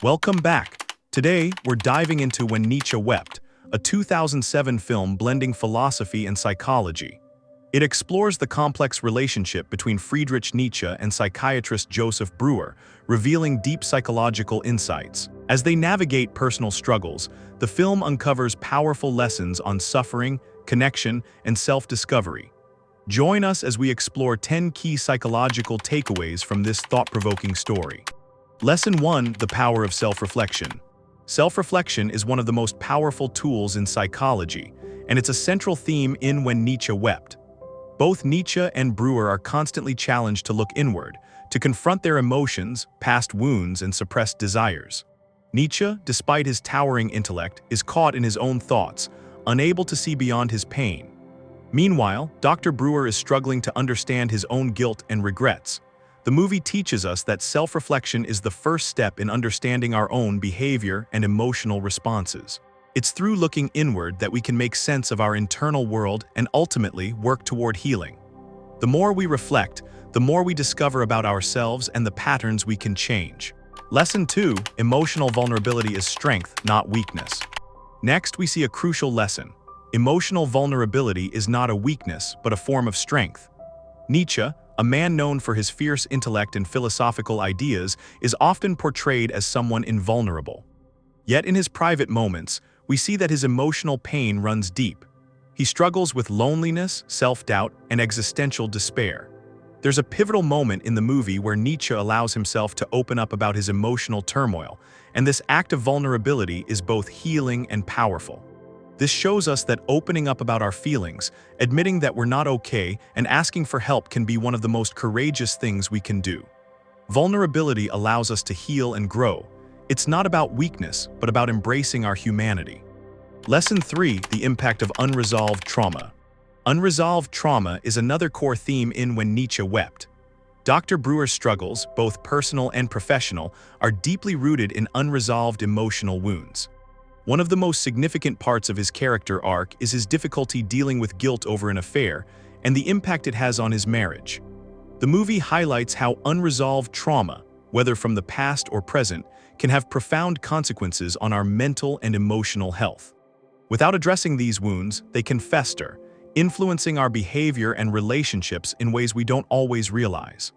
Welcome back. Today, we're diving into When Nietzsche Wept, a 2007 film blending philosophy and psychology. It explores the complex relationship between Friedrich Nietzsche and psychiatrist Joseph Breuer, revealing deep psychological insights. As they navigate personal struggles, the film uncovers powerful lessons on suffering, connection, and self-discovery. Join us as we explore 10 key psychological takeaways from this thought-provoking story. Lesson 1: The Power of Self-Reflection. Self-reflection is one of the most powerful tools in psychology, and it's a central theme in When Nietzsche Wept. Both Nietzsche and Breuer are constantly challenged to look inward, to confront their emotions, past wounds, and suppressed desires. Nietzsche, despite his towering intellect, is caught in his own thoughts, unable to see beyond his pain. Meanwhile, Dr. Breuer is struggling to understand his own guilt and regrets. The movie teaches us that self-reflection is the first step in understanding our own behavior and emotional responses. It's through looking inward that we can make sense of our internal world and ultimately work toward healing. The more we reflect, the more we discover about ourselves and the patterns we can change. Lesson 2: Emotional vulnerability is strength, not weakness. Next, we see a crucial lesson. Emotional vulnerability is not a weakness, but a form of strength. Nietzsche, a man known for his fierce intellect and philosophical ideas, is often portrayed as someone invulnerable. Yet in his private moments, we see that his emotional pain runs deep. He struggles with loneliness, self-doubt, and existential despair. There's a pivotal moment in the movie where Nietzsche allows himself to open up about his emotional turmoil, and this act of vulnerability is both healing and powerful. This shows us that opening up about our feelings, admitting that we're not okay, and asking for help can be one of the most courageous things we can do. Vulnerability allows us to heal and grow. It's not about weakness, but about embracing our humanity. Lesson 3: The Impact of Unresolved Trauma. Unresolved trauma is another core theme in When Nietzsche Wept. Dr. Breuer's struggles, both personal and professional, are deeply rooted in unresolved emotional wounds. One of the most significant parts of his character arc is his difficulty dealing with guilt over an affair and the impact it has on his marriage. The movie highlights how unresolved trauma, whether from the past or present, can have profound consequences on our mental and emotional health. Without addressing these wounds, they can fester, influencing our behavior and relationships in ways we don't always realize.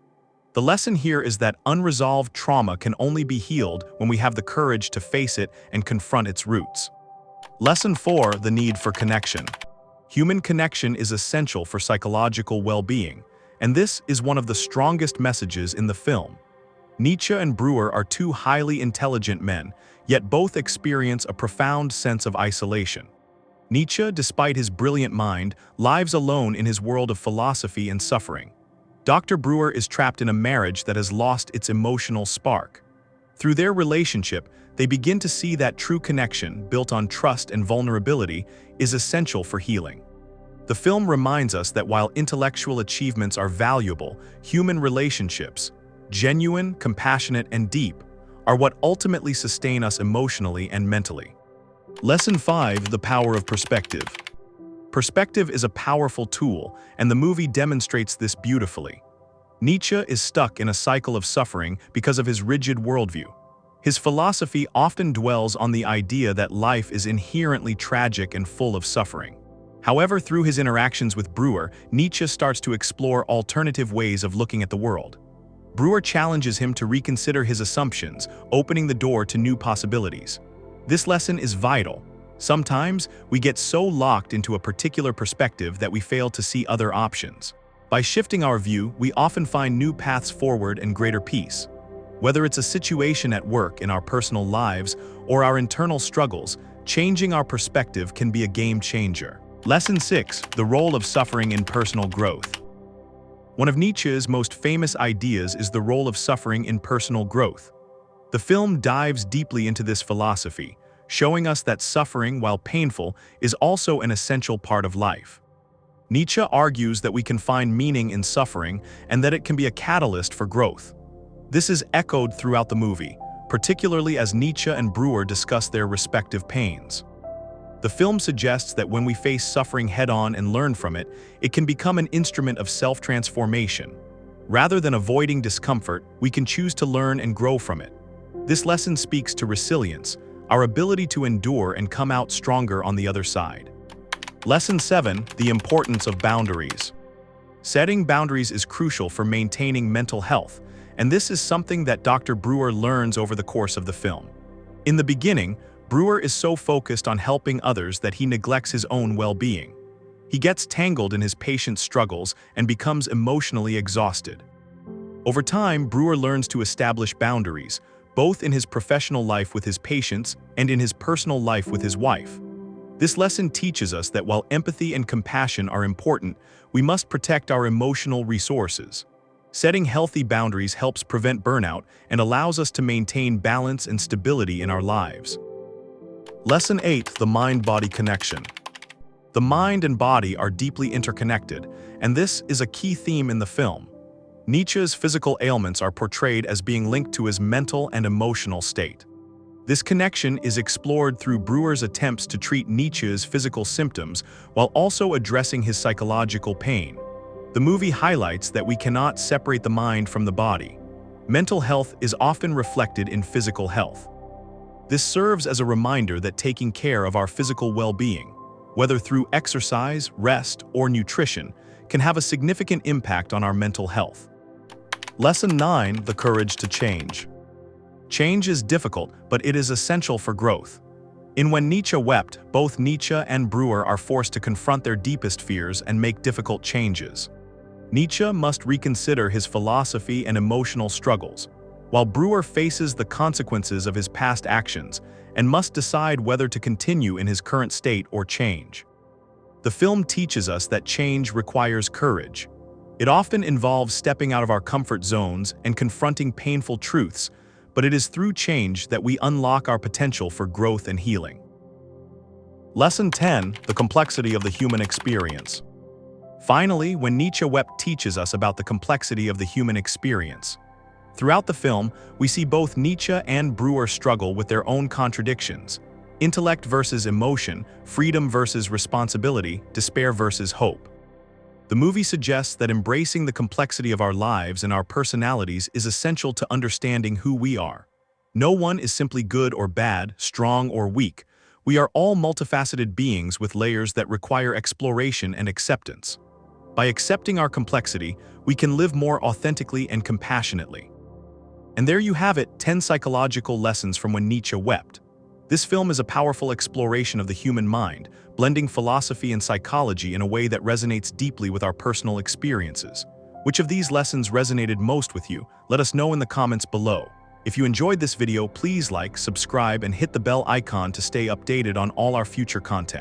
The lesson here is that unresolved trauma can only be healed when we have the courage to face it and confront its roots. Lesson 4: The Need for Connection. Human connection is essential for psychological well-being, and this is one of the strongest messages in the film. Nietzsche and Breuer are two highly intelligent men, yet both experience a profound sense of isolation. Nietzsche, despite his brilliant mind, lives alone in his world of philosophy and suffering. Dr. Breuer is trapped in a marriage that has lost its emotional spark. Through their relationship, they begin to see that true connection, built on trust and vulnerability, is essential for healing. The film reminds us that while intellectual achievements are valuable, human relationships, genuine, compassionate, and deep, are what ultimately sustain us emotionally and mentally. Lesson 5: The Power of Perspective. Perspective is a powerful tool, and the movie demonstrates this beautifully. Nietzsche is stuck in a cycle of suffering because of his rigid worldview. His philosophy often dwells on the idea that life is inherently tragic and full of suffering. However, through his interactions with Breuer, Nietzsche starts to explore alternative ways of looking at the world. Breuer challenges him to reconsider his assumptions, opening the door to new possibilities. This lesson is vital. Sometimes, we get so locked into a particular perspective that we fail to see other options. By shifting our view, we often find new paths forward and greater peace. Whether it's a situation at work, in our personal lives, or our internal struggles, changing our perspective can be a game changer. Lesson 6: The Role of Suffering in Personal Growth. One of Nietzsche's most famous ideas is the role of suffering in personal growth. The film dives deeply into this philosophy, showing us that suffering, while painful, is also an essential part of life. Nietzsche argues that we can find meaning in suffering and that it can be a catalyst for growth. This is echoed throughout the movie, particularly as Nietzsche and Breuer discuss their respective pains. The film suggests that when we face suffering head-on and learn from it, it can become an instrument of self-transformation. Rather than avoiding discomfort, we can choose to learn and grow from it. This lesson speaks to resilience, our ability to endure and come out stronger on the other side. Lesson 7, the importance of boundaries. Setting boundaries is crucial for maintaining mental health, and this is something that Dr. Brewer learns over the course of the film. In the beginning, Brewer is so focused on helping others that he neglects his own well-being. He gets tangled in his patient's struggles and becomes emotionally exhausted. Over time, Brewer learns to establish boundaries, both in his professional life with his patients and in his personal life with his wife. This lesson teaches us that while empathy and compassion are important, we must protect our emotional resources. Setting healthy boundaries helps prevent burnout and allows us to maintain balance and stability in our lives. Lesson 8, the mind-body connection. The mind and body are deeply interconnected, and this is a key theme in the film. Nietzsche's physical ailments are portrayed as being linked to his mental and emotional state. This connection is explored through Brewer's attempts to treat Nietzsche's physical symptoms while also addressing his psychological pain. The movie highlights that we cannot separate the mind from the body. Mental health is often reflected in physical health. This serves as a reminder that taking care of our physical well-being, whether through exercise, rest, or nutrition, can have a significant impact on our mental health. Lesson 9, the courage to change. Change is difficult, but it is essential for growth. In When Nietzsche Wept, both Nietzsche and Brewer are forced to confront their deepest fears and make difficult changes. Nietzsche must reconsider his philosophy and emotional struggles, while Brewer faces the consequences of his past actions and must decide whether to continue in his current state or change. The film teaches us that change requires courage. It often involves stepping out of our comfort zones and confronting painful truths, but it is through change that we unlock our potential for growth and healing. Lesson 10, the complexity of the human experience. Finally, When Nietzsche Wept teaches us about the complexity of the human experience. Throughout the film, we see both Nietzsche and Brewer struggle with their own contradictions: intellect versus emotion, freedom versus responsibility, despair versus hope. The movie suggests that embracing the complexity of our lives and our personalities is essential to understanding who we are. No one is simply good or bad, strong or weak. We are all multifaceted beings with layers that require exploration and acceptance. By accepting our complexity, we can live more authentically and compassionately. And there you have it, 10 psychological lessons from When Nietzsche Wept. This film is a powerful exploration of the human mind, blending philosophy and psychology in a way that resonates deeply with our personal experiences. Which of these lessons resonated most with you? Let us know in the comments below. If you enjoyed this video, please like, subscribe, and hit the bell icon to stay updated on all our future content.